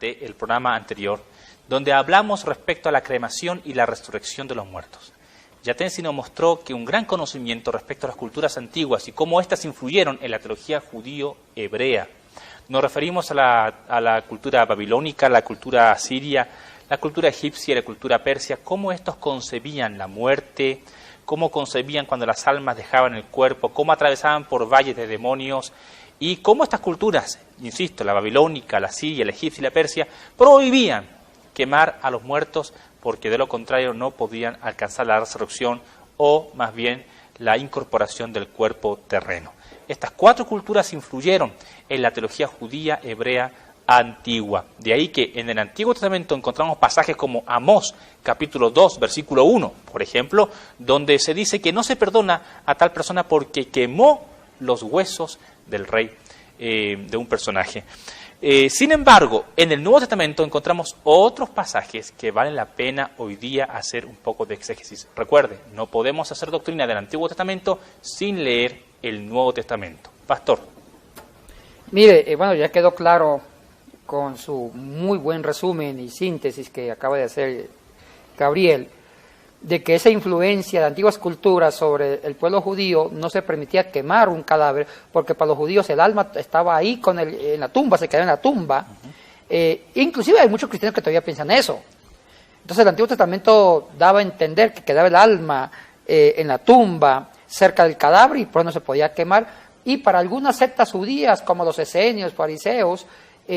del programa anterior, donde hablamos respecto a la cremación y la resurrección de los muertos. Yatensi nos mostró que un gran conocimiento respecto a las culturas antiguas y cómo éstas influyeron en la teología judío-hebrea. Nos referimos a la cultura babilónica, la cultura asiria, la cultura egipcia y la cultura persia, cómo estos concebían la muerte, cómo concebían cuando las almas dejaban el cuerpo, cómo atravesaban por valles de demonios y cómo estas culturas, insisto, la babilónica, la asiria, la egipcia y la persia, prohibían quemar a los muertos porque de lo contrario no podían alcanzar la resurrección o más bien la incorporación del cuerpo terreno. Estas cuatro culturas influyeron en la teología judía hebrea antigua. De ahí que en el Antiguo Testamento encontramos pasajes como Amós, capítulo 2, versículo 1, por ejemplo, donde se dice que no se perdona a tal persona porque quemó los huesos del rey, de un personaje. Sin embargo, en el Nuevo Testamento encontramos otros pasajes que valen la pena hoy día hacer un poco de exégesis. Recuerde, no podemos hacer doctrina del Antiguo Testamento sin leer el Nuevo Testamento. Pastor. Mire, bueno, ya quedó claro con su muy buen resumen y síntesis que acaba de hacer Gabriel, de que esa influencia de antiguas culturas sobre el pueblo judío no se permitía quemar un cadáver, porque para los judíos el alma estaba ahí en la tumba, se quedaba en la tumba. Inclusive hay muchos cristianos que todavía piensan eso. Entonces el Antiguo Testamento daba a entender que quedaba el alma en la tumba, cerca del cadáver, y por eso no se podía quemar. Y para algunas sectas judías, como los esenios, fariseos,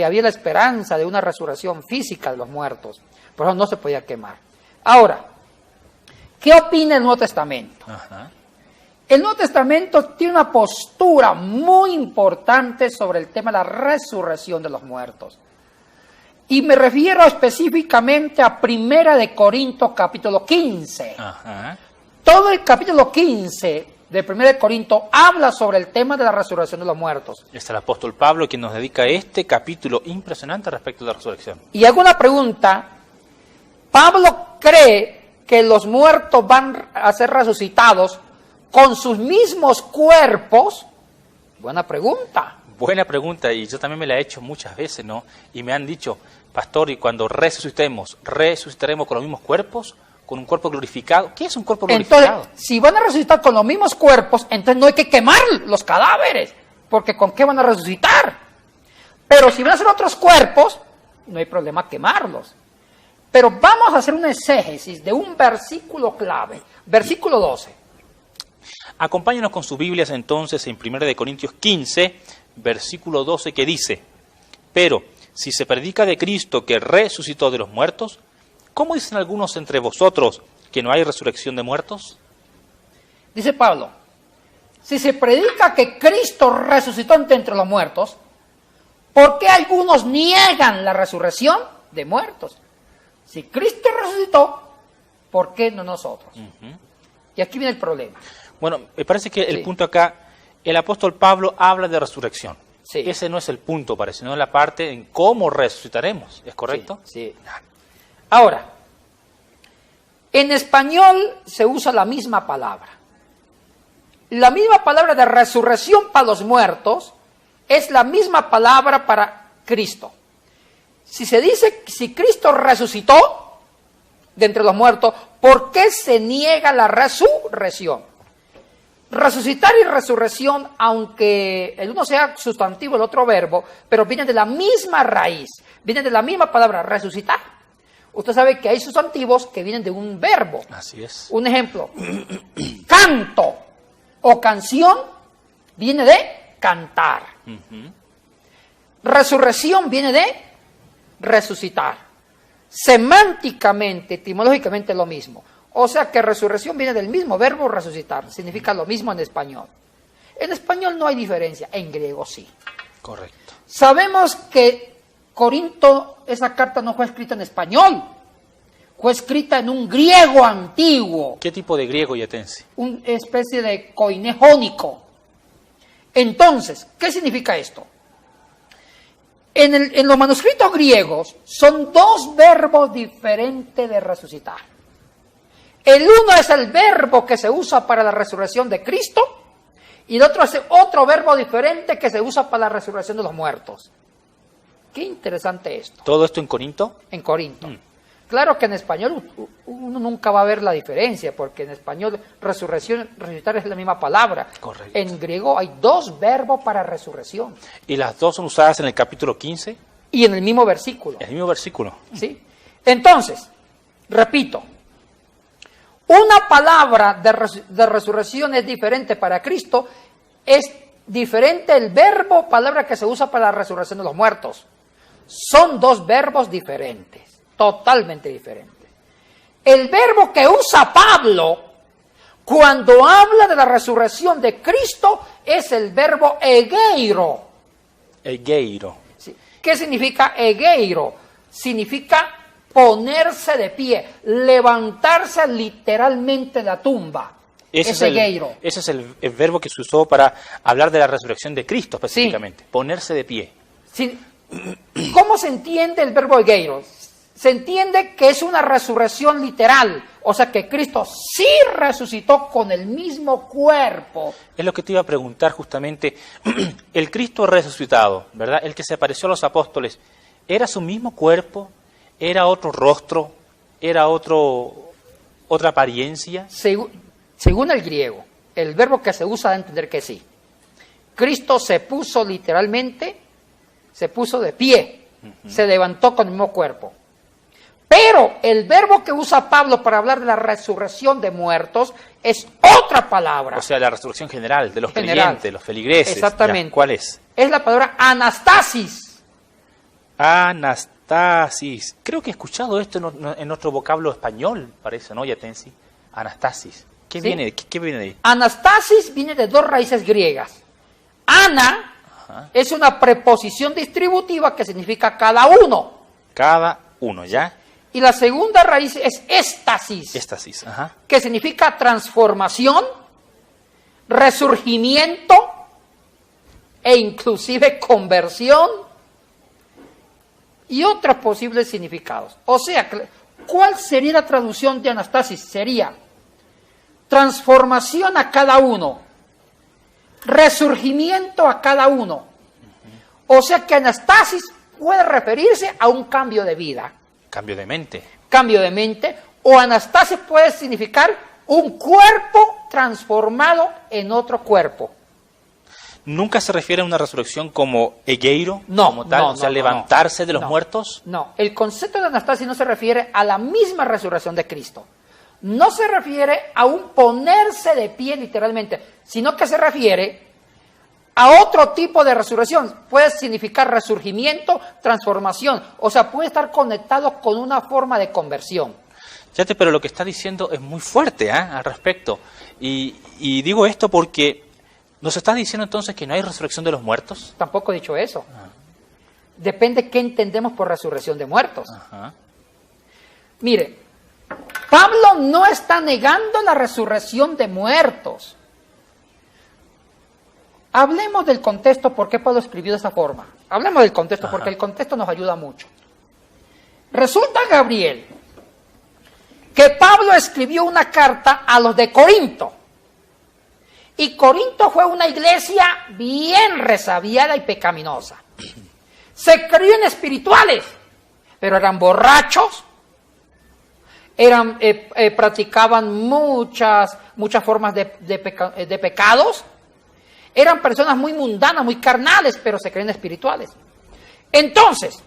había la esperanza de una resurrección física de los muertos. Por eso no se podía quemar. Ahora, ¿qué opina el Nuevo Testamento? Ajá. El Nuevo Testamento tiene una postura muy importante sobre el tema de la resurrección de los muertos. Y me refiero específicamente a 1 de Corintios capítulo 15. Ajá. Todo el capítulo 15 de 1 de Corintios habla sobre el tema de la resurrección de los muertos. Es el apóstol Pablo quien nos dedica este capítulo impresionante respecto a la resurrección. Y hago una pregunta. ¿Pablo cree que los muertos van a ser resucitados con sus mismos cuerpos? Buena pregunta. Buena pregunta, y yo también me la he hecho muchas veces, ¿no? Y me han dicho, pastor, ¿y cuando resucitaremos con los mismos cuerpos? ¿Con un cuerpo glorificado? ¿Qué es un cuerpo glorificado? Entonces, si van a resucitar con los mismos cuerpos, entonces no hay que quemar los cadáveres, porque ¿con qué van a resucitar? Pero si van a ser otros cuerpos, no hay problema quemarlos. Pero vamos a hacer una exégesis de un versículo clave, versículo 12. Acompáñanos con sus Biblias entonces en 1 de Corintios 15, versículo 12, que dice, pero si se predica de Cristo que resucitó de los muertos, ¿cómo dicen algunos entre vosotros que no hay resurrección de muertos? Dice Pablo, si se predica que Cristo resucitó entre los muertos, ¿por qué algunos niegan la resurrección de muertos? Si Cristo resucitó, ¿por qué no nosotros? Y aquí viene el problema. Bueno, me parece que el punto acá, el apóstol Pablo habla de resurrección. Sí. Ese no es el punto, parece, sino la parte en cómo resucitaremos. ¿Es correcto? Sí. Ahora, en español se usa la misma palabra. La misma palabra de resurrección para los muertos es la misma palabra para Cristo. Si se dice, si Cristo resucitó de entre los muertos, ¿por qué se niega la resurrección? Resucitar y resurrección, aunque el uno sea sustantivo, el otro verbo, pero vienen de la misma raíz, vienen de la misma palabra, resucitar. Usted sabe que hay sustantivos que vienen de un verbo. Así es. Un ejemplo, canto o canción viene de cantar. Resurrección viene de resucitar. Semánticamente, etimológicamente es lo mismo. O sea que resurrección viene del mismo verbo resucitar. Significa lo mismo en español. En español no hay diferencia, en griego sí. Correcto. Sabemos que Corinto, esa carta no fue escrita en español. Fue escrita en un griego antiguo. ¿Qué tipo de griego, Yatensi? Una especie de koiné jónico. Entonces, ¿qué significa esto? En los manuscritos griegos son dos verbos diferentes de resucitar. El uno es el verbo que se usa para la resurrección de Cristo y el otro es otro verbo diferente que se usa para la resurrección de los muertos. qué interesante esto. ¿Todo esto en Corinto? En Corinto. Claro que en español uno nunca va a ver la diferencia, porque en español resurrección, resucitar es la misma palabra. Correcto. En griego hay dos verbos para resurrección. ¿Y las dos son usadas en el capítulo 15? Y en el mismo versículo. El mismo versículo. ¿Sí? Entonces, repito, una palabra de resurrección es diferente para Cristo, es diferente el verbo, palabra que se usa para la resurrección de los muertos. Son dos verbos diferentes. Totalmente diferente. El verbo que usa Pablo cuando habla de la resurrección de Cristo es el verbo egeiro. Egeiro. ¿Sí? ¿Qué significa egeiro? Significa ponerse de pie, levantarse literalmente de la tumba. Ese es egeiro. Ese es el verbo que se usó para hablar de la resurrección de Cristo específicamente. Sí. Ponerse de pie. Sí. ¿Cómo se entiende el verbo egeiro? Se entiende que es una resurrección literal, o sea que Cristo sí resucitó con el mismo cuerpo. Es lo que te iba a preguntar justamente. El Cristo resucitado, ¿verdad? El que se apareció a los apóstoles, ¿era su mismo cuerpo? ¿Era otro rostro? ¿Era otra apariencia? Según el griego, el verbo que se usa da a entender que sí. Cristo se puso literalmente, se puso de pie, se levantó con el mismo cuerpo. Pero el verbo que usa Pablo para hablar de la resurrección de muertos es otra palabra. O sea, la resurrección general de los creyentes, los feligreses. Exactamente. Ya, ¿cuál es? Es la palabra anastasis. Anastasis. Creo que he escuchado esto en otro vocablo español, parece, ¿no, Yatensi? Anastasis. ¿Qué viene de ahí? Anastasis viene de dos raíces griegas. Ana es una preposición distributiva que significa cada uno. Cada uno, ¿ya? Y la segunda raíz es éstasis. Éstasis, que significa transformación, resurgimiento e inclusive conversión y otros posibles significados. O sea, ¿cuál sería la traducción de anastasis? Sería transformación a cada uno, resurgimiento a cada uno. O sea que anastasis puede referirse a un cambio de vida. Cambio de mente. Cambio de mente. O anastasis puede significar un cuerpo transformado en otro cuerpo. ¿Nunca se refiere a una resurrección como egeiro? No, como tal, no, o sea, no, levantarse de los muertos. No, el concepto de anastasis no se refiere a la misma resurrección de Cristo. No se refiere a un ponerse de pie literalmente, sino que se refiere a otro tipo de resurrección. Puede significar resurgimiento, transformación, o sea, puede estar conectado con una forma de conversión. Fíjate, pero lo que está diciendo es muy fuerte al respecto. Y digo esto porque ¿nos está diciendo entonces que no hay resurrección de los muertos? Tampoco he dicho eso. Depende qué entendemos por resurrección de muertos. Mire, Pablo no está negando la resurrección de muertos. Hablemos del contexto, por qué Pablo escribió de esa forma. Hablemos del contexto, porque el contexto nos ayuda mucho. Resulta, Gabriel, que Pablo escribió una carta a los de Corinto. Y Corinto fue una iglesia bien resabiada y pecaminosa. Se creían espirituales, pero eran borrachos, practicaban muchas formas de pecados. Eran personas muy mundanas, muy carnales, pero se creen espirituales. Entonces,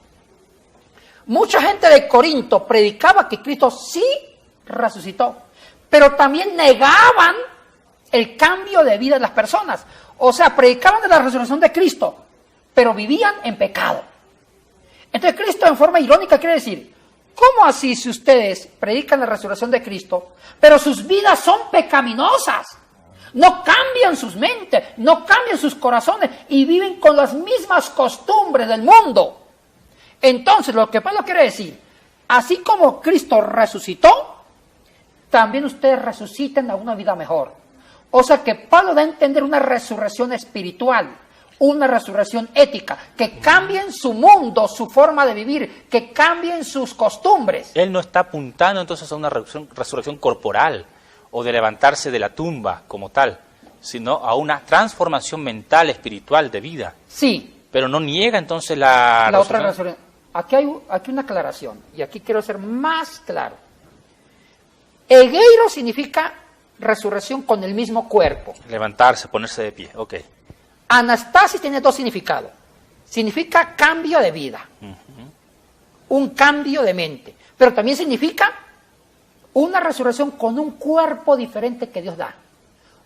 mucha gente de Corinto predicaba que Cristo sí resucitó, pero también negaban el cambio de vida de las personas. O sea, predicaban de la resurrección de Cristo, pero vivían en pecado. Entonces, Cristo en forma irónica quiere decir, ¿cómo así si ustedes predican la resurrección de Cristo, pero sus vidas son pecaminosas? No cambian sus mentes, no cambian sus corazones y viven con las mismas costumbres del mundo. Entonces, lo que Pablo quiere decir, así como Cristo resucitó, también ustedes resuciten a una vida mejor. O sea que Pablo da a entender una resurrección espiritual, una resurrección ética, que cambien su mundo, su forma de vivir, que cambien sus costumbres. Él no está apuntando entonces a una resurrección corporal o de levantarse de la tumba como tal, sino a una transformación mental, espiritual, de vida. Sí, Pero no niega entonces la La otra resurrección. resurrección. Aquí una aclaración, y aquí quiero ser más claro. Egeiro significa resurrección con el mismo cuerpo. Levantarse, ponerse de pie, ok. Anastasis tiene dos significados. Significa cambio de vida, un cambio de mente, pero también significa una resurrección con un cuerpo diferente que Dios da.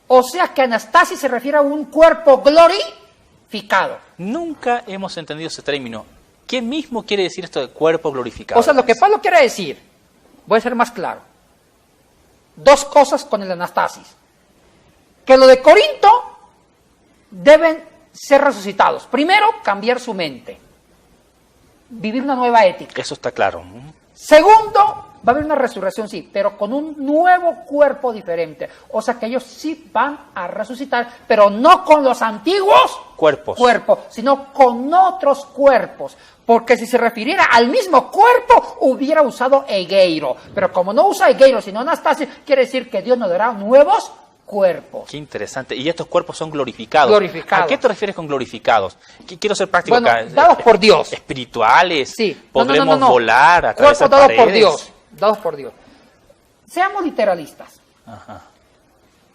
O sea que anastasis se refiere a un cuerpo glorificado. Nunca hemos entendido ese término. ¿Qué mismo quiere decir esto de cuerpo glorificado? O sea, lo que Pablo quiere decir, voy a ser más claro, dos cosas con el anastasis. Que lo de Corinto deben ser resucitados. Primero, cambiar su mente, vivir una nueva ética. Eso está claro. Segundo, va a haber una resurrección, sí, pero con un nuevo cuerpo diferente. O sea que ellos sí van a resucitar, pero no con los antiguos Cuerpos. sino con otros cuerpos. Porque si se refiriera al mismo cuerpo, hubiera usado egeiro. Pero como no usa egeiro, sino anastasis, quiere decir que Dios nos dará nuevos cuerpos. Qué interesante. Y estos cuerpos son glorificados. Glorificados. ¿A qué te refieres con glorificados? Quiero ser práctico Bueno, acá. dados por Dios. Espirituales. Sí. Podremos No. volar, atravesar Cuerpos dados por paredes. Dios. Dados por Dios. Seamos literalistas. Ajá.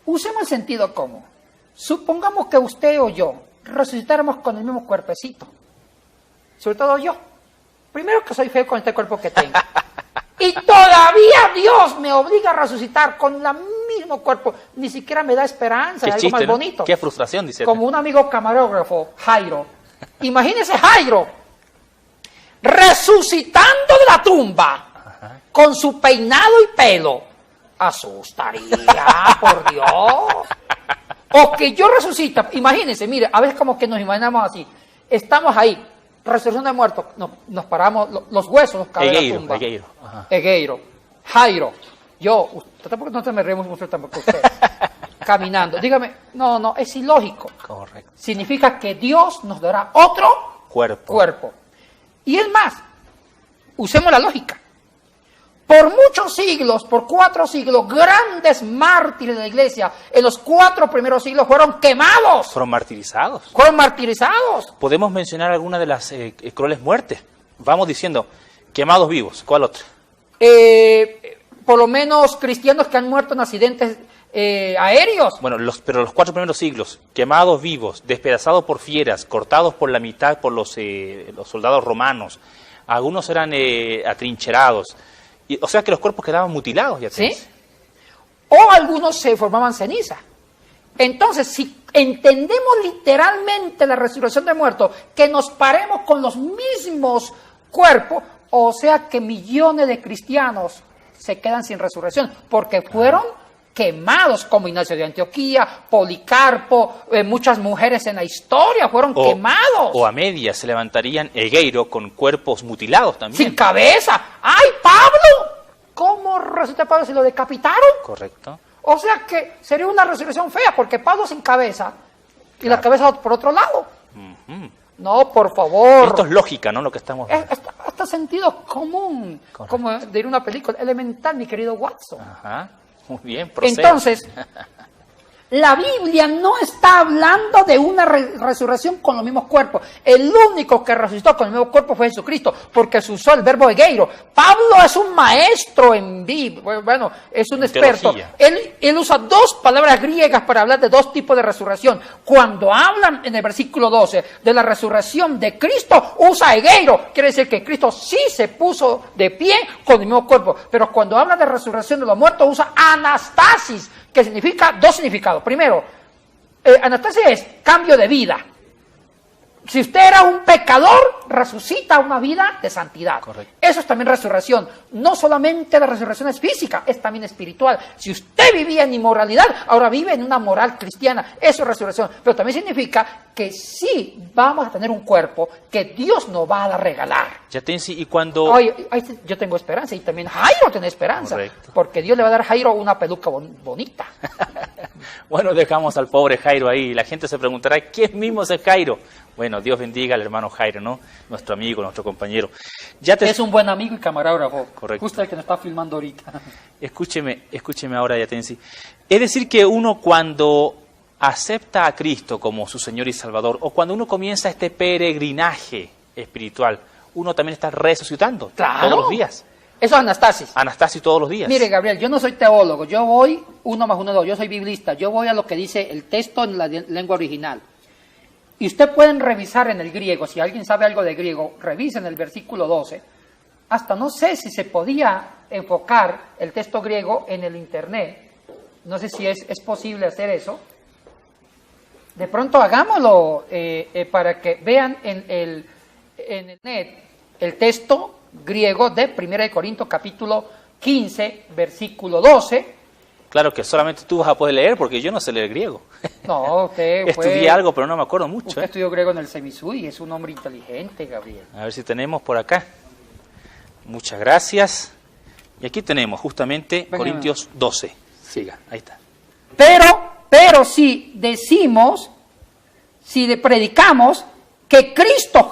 Usemos el sentido común. Supongamos que usted o yo resucitáramos con el mismo cuerpecito. Sobre todo yo. Primero que soy feo con este cuerpo que tengo. Y todavía Dios me obliga a resucitar con el mismo cuerpo. Ni siquiera me da esperanza, Qué algo chiste, más ¿no? bonito. Qué frustración, dice. Como un amigo camarógrafo, Jairo. Imagínese Jairo resucitando de la tumba con su peinado y pelo. Asustaría, por Dios. O que yo resucita, imagínense, mire, a veces como que nos imaginamos así. Estamos ahí, resurrección de muertos, nos paramos, los huesos nos caen de la tumba. Egeiro. Ajá. Egeiro, Jairo, yo, usted tampoco no te me reímos mucho tampoco usted, caminando. Dígame, no, es ilógico. Correcto. Significa que Dios nos dará otro Cuerpo. Y es más, usemos la lógica. Por muchos siglos, por 4 siglos, grandes mártires de la iglesia, en los 4 primeros siglos fueron quemados, Fueron martirizados. fueron martirizados. Podemos mencionar alguna de las crueles muertes. Vamos diciendo, quemados vivos. ¿Cuál otra? Por lo menos cristianos que han muerto en accidentes aéreos. Bueno, pero los 4 primeros siglos, quemados vivos, despedazados por fieras, cortados por la mitad por los soldados romanos. Algunos eran atrincherados. O sea que los cuerpos quedaban mutilados. Ya ¿Sí? O algunos se formaban ceniza. Entonces, si entendemos literalmente la resurrección de muertos, que nos paremos con los mismos cuerpos, o sea que millones de cristianos se quedan sin resurrección, porque fueron quemados, como Ignacio de Antioquía, Policarpo, muchas mujeres en la historia fueron quemados. O a medias se levantarían egeiro con cuerpos mutilados también. Sin cabeza. ¡Ay, Pablo! ¿Cómo resucitó Pablo si lo decapitaron? Correcto. O sea que sería una resurrección fea, porque Pablo sin cabeza y la cabeza por otro lado. No, por favor. Esto es lógica, ¿no? Lo que estamos viendo. Hasta sentido común. Correcto. Como de una película elemental, mi querido Watson. Ajá. Muy bien, procede. Entonces, la Biblia no está hablando de una resurrección con los mismos cuerpos. El único que resucitó con el mismo cuerpo fue Jesucristo, porque se usó el verbo egeiro. Pablo es un maestro en Biblia, bueno, es un experto. Él usa 2 palabras griegas para hablar de 2 tipos de resurrección. Cuando hablan en el versículo 12 de la resurrección de Cristo, usa egeiro. Quiere decir que Cristo sí se puso de pie con el mismo cuerpo. Pero cuando habla de resurrección de los muertos, usa anastasis, que significa 2 significados. Primero, anastasis es cambio de vida. Si usted era un pecador, resucita a una vida de santidad. Correcto. Eso es también resurrección. No solamente la resurrección es física, es también espiritual. Si usted vivía en inmoralidad, ahora vive en una moral cristiana. Eso es resurrección. Pero también significa que sí vamos a tener un cuerpo que Dios nos va a regalar. Yatensi, y cuando... Ay, yo tengo esperanza y también Jairo tiene esperanza. Correcto. Porque Dios le va a dar a Jairo una peluca bonita. Bueno, dejamos al pobre Jairo ahí. La gente se preguntará, ¿quién mismo es el Jairo? Bueno, Dios bendiga al hermano Jairo, ¿no? Nuestro amigo, nuestro compañero. Es un buen amigo y camarógrafo. Correcto. Justo el que nos está filmando ahorita. Escúcheme ahora, Yatensi. Es decir que uno cuando acepta a Cristo como su Señor y Salvador, o cuando uno comienza este peregrinaje espiritual, uno también está resucitando todos los días. Eso es anastasis. Anastasis todos los días. Mire, Gabriel, yo no soy teólogo, yo voy 1 más 1 2, yo soy biblista, yo voy a lo que dice el texto en la lengua original. Y usted pueden revisar en el griego, si alguien sabe algo de griego, revisen el versículo 12. Hasta no sé si se podía enfocar el texto griego en el internet. No sé si es posible hacer eso. De pronto hagámoslo para que vean en el net el texto griego de 1 Corintios capítulo 15, versículo 12. Claro que solamente tú vas a poder leer porque yo no sé leer griego. No, usted estudié algo, pero no me acuerdo mucho. Usted estudió griego en el Semisui, es un hombre inteligente, Gabriel. A ver si tenemos por acá. Muchas gracias. Y aquí tenemos justamente Corintios 12. Siga, ahí está. Pero si decimos, si predicamos que Cristo,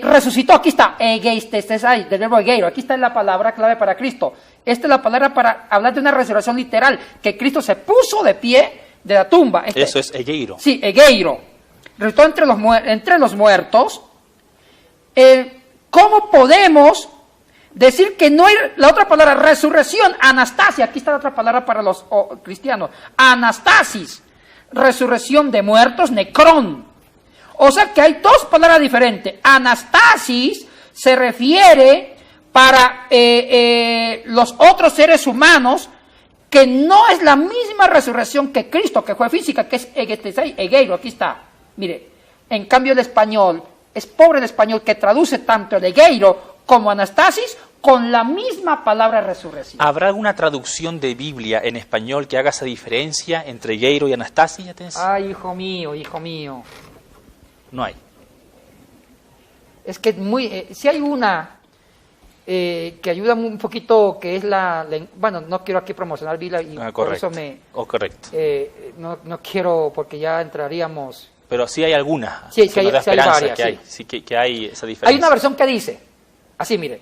resucitó, aquí está, del verbo egeiro, aquí está la palabra clave para Cristo. Esta es la palabra para hablar de una resurrección literal, que Cristo se puso de pie de la tumba. Eso es egeiro. Sí, egeiro. Resucitó entre los muertos. ¿Cómo podemos decir que no hay la otra palabra, resurrección, anastasia? Aquí está la otra palabra para los cristianos, anastasis, resurrección de muertos, necrón. O sea que hay dos palabras diferentes. Anastasis se refiere para los otros seres humanos, que no es la misma resurrección que Cristo, que fue física, que es egeiro, aquí está. Mire, en cambio el español, es pobre el español que traduce tanto el egeiro como anastasis con la misma palabra resurrección. ¿Habrá alguna traducción de Biblia en español que haga esa diferencia entre egeiro y anastasis? Ay, hijo mío. No hay. Es que si hay una que ayuda un poquito, que es bueno, no quiero aquí promocionar Biblia y por eso correcto. No quiero, porque ya entraríamos. Pero sí hay alguna. Sí, hay varias. Que hay esa diferencia. Hay una versión que dice, así mire,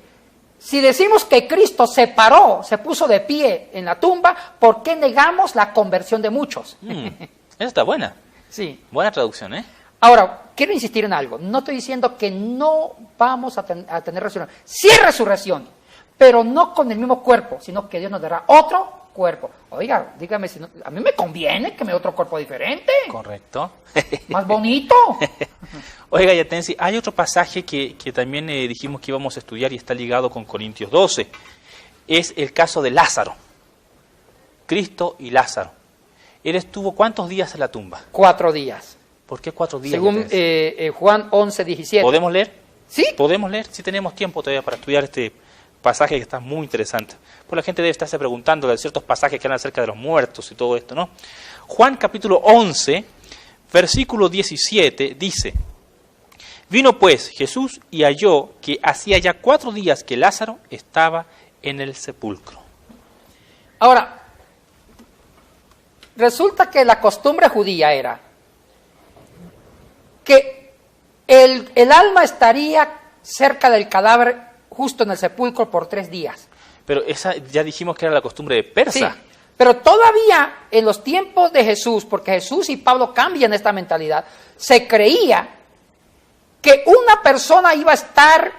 si decimos que Cristo se paró, se puso de pie en la tumba, ¿por qué negamos la conversión de muchos? Esa está buena. Sí. Buena traducción, ¿eh? Ahora, quiero insistir en algo. No estoy diciendo que no vamos a tener resurrección. Sí hay resurrección, pero no con el mismo cuerpo, sino que Dios nos dará otro cuerpo. Oiga, dígame, si no, a mí me conviene que me dé otro cuerpo diferente. Correcto. Más bonito. Oiga, Yatensi, hay otro pasaje que también dijimos que íbamos a estudiar y está ligado con Corintios 12. Es el caso de Lázaro. Cristo y Lázaro. Él estuvo ¿cuántos días en la tumba? 4 días. ¿Por qué 4 días? Según Juan 11, 17. ¿Podemos leer? Sí. ¿Podemos leer? Si tenemos tiempo todavía para estudiar este pasaje que está muy interesante. Pues la gente debe estarse preguntando de ciertos pasajes que hablan acerca de los muertos y todo esto, ¿no? Juan capítulo 11, versículo 17 dice: Vino pues Jesús y halló que hacía ya 4 días que Lázaro estaba en el sepulcro. Ahora, resulta que la costumbre judía era que el alma estaría cerca del cadáver justo en el sepulcro por 3 días. Pero esa ya dijimos que era la costumbre de persa. Sí, pero todavía en los tiempos de Jesús, porque Jesús y Pablo cambian esta mentalidad, se creía que una persona iba a estar,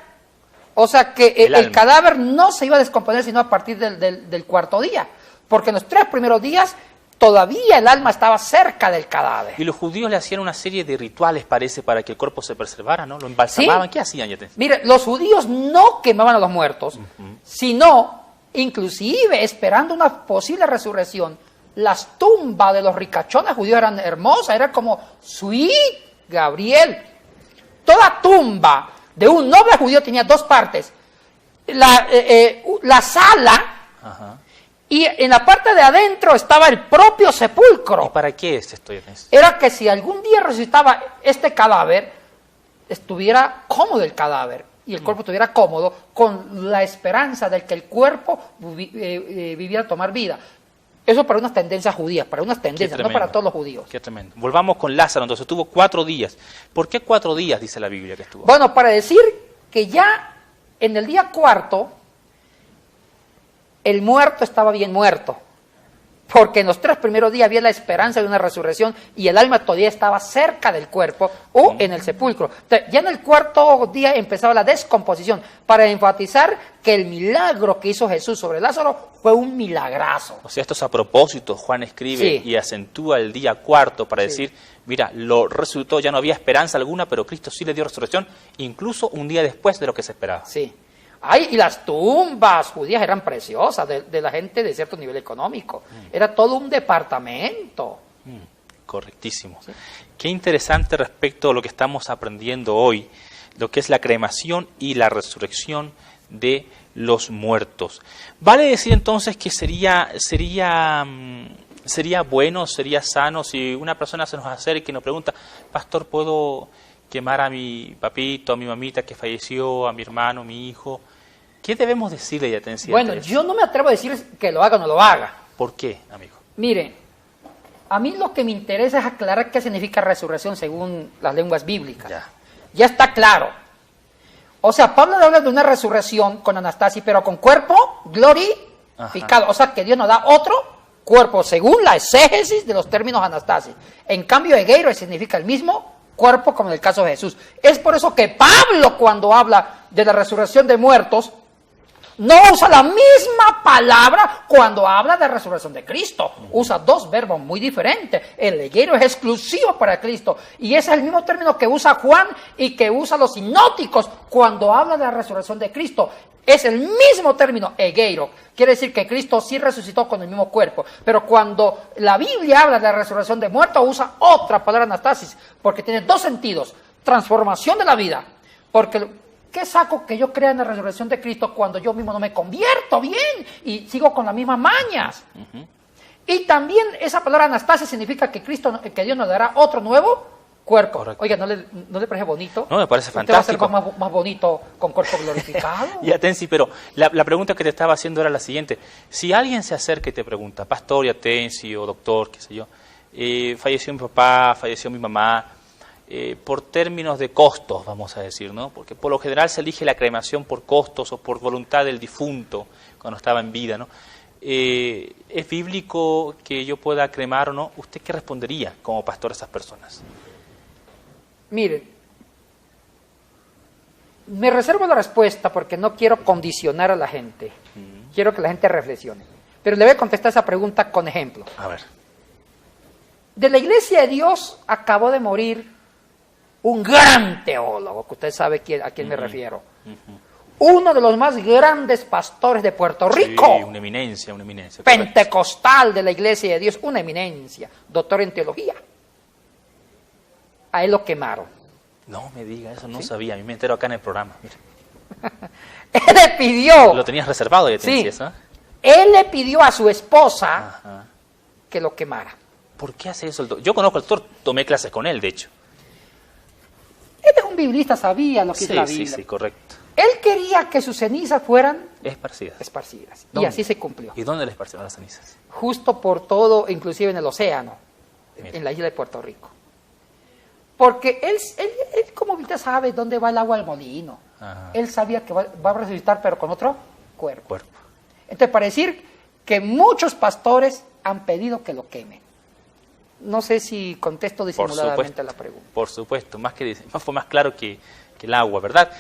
o sea, que el cadáver no se iba a descomponer sino a partir del 4.º día, porque en los 3 primeros días todavía el alma estaba cerca del cadáver. Y los judíos le hacían una serie de rituales, parece, para que el cuerpo se preservara, ¿no? Lo embalsamaban. ¿Sí? ¿Qué hacían? Mire, los judíos no quemaban a los muertos, sino, inclusive, esperando una posible resurrección, las tumbas de los ricachones judíos eran hermosas, era como, sweet, Gabriel. Toda tumba de un noble judío tenía 2 partes. La sala... Ajá. Y en la parte de adentro estaba el propio sepulcro. ¿Y para qué es esto? Era que si algún día resucitaba este cadáver, estuviera cómodo el cadáver y el cuerpo estuviera cómodo, con la esperanza de que el cuerpo viviera a tomar vida. Eso para unas tendencias judías, para unas tendencias, no para todos los judíos. Qué tremendo. Volvamos con Lázaro, entonces estuvo 4 días. ¿Por qué 4 días dice la Biblia que estuvo? Bueno, para decir que ya en el día 4... el muerto estaba bien muerto. porque en los 3 primeros días había la esperanza de una resurrección y el alma todavía estaba cerca del cuerpo o en el sepulcro. Entonces, ya en el 4.º día empezaba la descomposición para enfatizar que el milagro que hizo Jesús sobre Lázaro fue un milagrazo. O sea, esto es a propósito, Juan escribe Sí. y acentúa el día 4 para Sí. decir, mira, lo resucitó, ya no había esperanza alguna, pero Cristo sí le dio resurrección, incluso un día después de lo que se esperaba. Sí. Ay, y las tumbas judías eran preciosas de la gente de cierto nivel económico. Era todo un departamento. Correctísimo. ¿Sí? Qué interesante respecto a lo que estamos aprendiendo hoy, lo que es la cremación y la resurrección de los muertos. ¿Vale decir entonces que sería bueno, sería sano si una persona se nos acerca y nos pregunta, pastor, ¿puedo quemar a mi papito, a mi mamita que falleció, a mi hermano, mi hijo? ¿Qué debemos decirle, Yatensi? Bueno, yo no me atrevo a decir que lo haga o no lo haga. ¿Por qué, amigo? Mire, a mí lo que me interesa es aclarar qué significa resurrección según las lenguas bíblicas. Ya está claro. O sea, Pablo habla de una resurrección con anastasis, pero con cuerpo glorificado. O sea, que Dios nos da otro cuerpo, según la exégesis de los términos anastasis. En cambio, egeiro significa el mismo cuerpo, como en el caso de Jesús. Es por eso que Pablo, cuando habla de la resurrección de muertos, no usa la misma palabra cuando habla de resurrección de Cristo. Usa 2 verbos muy diferentes. El egeiro es exclusivo para Cristo. Y ese es el mismo término que usa Juan y que usa los sinópticos cuando habla de la resurrección de Cristo. Es el mismo término, egeiro. Quiere decir que Cristo sí resucitó con el mismo cuerpo. Pero cuando la Biblia habla de la resurrección de muertos, usa otra palabra, anastasis, porque tiene 2 sentidos. Transformación de la vida. Porque ¿qué saco que yo crea en la resurrección de Cristo cuando yo mismo no me convierto bien y sigo con las mismas mañas? Y también esa palabra anastasis significa que que Dios nos dará otro nuevo cuerpo. Correcto. Oiga, ¿no le parece bonito? No, me parece fantástico. ¿Usted va a ser más bonito con cuerpo glorificado? Y Atensi, pero la pregunta que te estaba haciendo era la siguiente. Si alguien se acerca y te pregunta, pastor y Atensi o doctor, qué sé yo, falleció mi papá, falleció mi mamá, por términos de costos, vamos a decir, ¿no? Porque por lo general se elige la cremación por costos o por voluntad del difunto cuando estaba en vida, ¿no? ¿Es bíblico que yo pueda cremar o no? ¿Usted qué respondería como pastor a esas personas? Mire, me reservo la respuesta porque no quiero condicionar a la gente. Quiero que la gente reflexione. Pero le voy a contestar esa pregunta con ejemplo. A ver. De la Iglesia de Dios acabó de morir un gran teólogo, que usted sabe a quién me refiero. Uno de los más grandes pastores de Puerto Rico. Sí, una eminencia. Pentecostal de la Iglesia de Dios, una eminencia, doctor en teología. A él lo quemaron. No me diga, eso no sabía, a mí me entero acá en el programa. Mira. Él le pidió. Lo tenías reservado, ya sí, eso. Él le pidió a su esposa que lo quemara. ¿Por qué hace eso el doctor? Yo conozco al doctor, tomé clases con él, de hecho. Él es un biblista, sabía lo que dice la Biblia. Sí, correcto. Él quería que sus cenizas fueran esparcidas. Y así se cumplió. ¿Y dónde le esparcieron las cenizas? Justo por todo, inclusive en el océano, en la isla de Puerto Rico. Porque él como usted sabe dónde va el agua al molino. Él sabía que va a resucitar, pero con otro cuerpo. Entonces, para decir que muchos pastores han pedido que lo quemen. No sé si contesto disimuladamente la pregunta. Por supuesto, fue más claro que el agua, ¿verdad?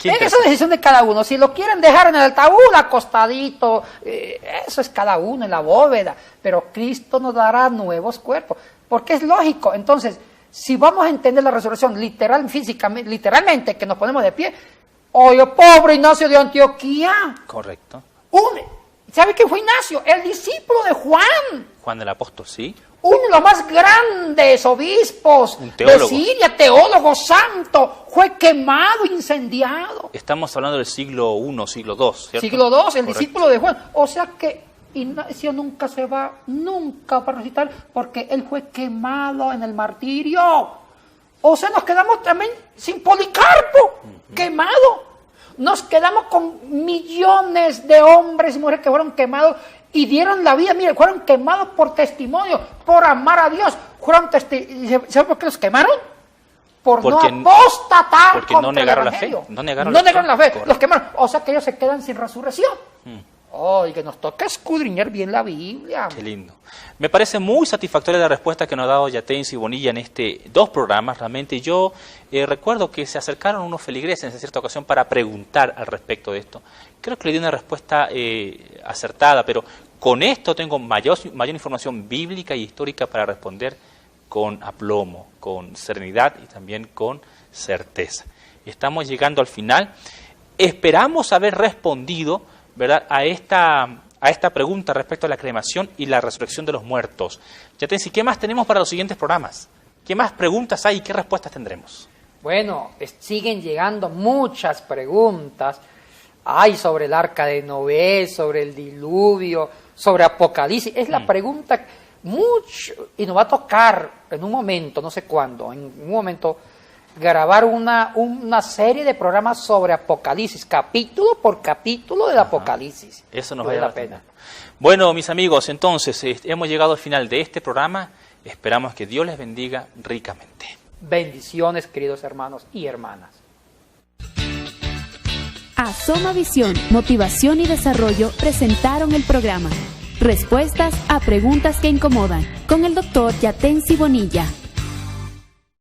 Esa es decisión de cada uno. Si lo quieren dejar en el ataúd acostadito, eso es cada uno en la bóveda. Pero Cristo nos dará nuevos cuerpos. Porque es lógico. Entonces, si vamos a entender la resurrección literalmente, que nos ponemos de pie, oye, pobre Ignacio de Antioquía. Correcto. ¿Sabe qué fue Ignacio? El discípulo de Juan. Juan el apóstol, sí. Uno de los más grandes obispos de Siria, teólogo santo, fue quemado, incendiado. Estamos hablando del siglo I, siglo II, ¿cierto? Siglo II, el discípulo de Juan. O sea que Ignacio nunca va a resucitar porque él fue quemado en el martirio. O sea, nos quedamos también sin Policarpo, quemado. Nos quedamos con millones de hombres y mujeres que fueron quemados y dieron la vida. Mire, fueron quemados por testimonio, por amar a Dios. ¿Sabe por qué los quemaron? Porque no apostatar porque no negaron la fe. No negaron la fe. Los quemaron. O sea que ellos se quedan sin resurrección. Oh, y que nos toca escudriñar bien la Biblia. Qué lindo. Me parece muy satisfactoria la respuesta que nos ha dado Yatensi Bonilla en dos programas. Realmente yo recuerdo que se acercaron unos feligreses en cierta ocasión para preguntar al respecto de esto. Creo que le di una respuesta acertada, pero con esto tengo mayor información bíblica y histórica para responder con aplomo, con serenidad y también con certeza. Estamos llegando al final. Esperamos haber respondido, ¿verdad?, a esta pregunta respecto a la cremación y la resurrección de los muertos. Yatensi, ¿qué más tenemos para los siguientes programas? ¿Qué más preguntas hay y qué respuestas tendremos? Bueno, siguen llegando muchas preguntas. Hay sobre el arca de Noé, sobre el diluvio, sobre Apocalipsis. Es la pregunta mucho, y nos va a tocar en un momento, no sé cuándo, en un momento grabar una serie de programas sobre Apocalipsis, capítulo por capítulo del Apocalipsis. Eso nos vale la pena. Bueno, mis amigos, entonces hemos llegado al final de este programa. Esperamos que Dios les bendiga ricamente. Bendiciones, queridos hermanos y hermanas. Asoma Visión, Motivación y Desarrollo presentaron el programa Respuestas a Preguntas que Incomodan con el Dr. Yatensi Bonilla.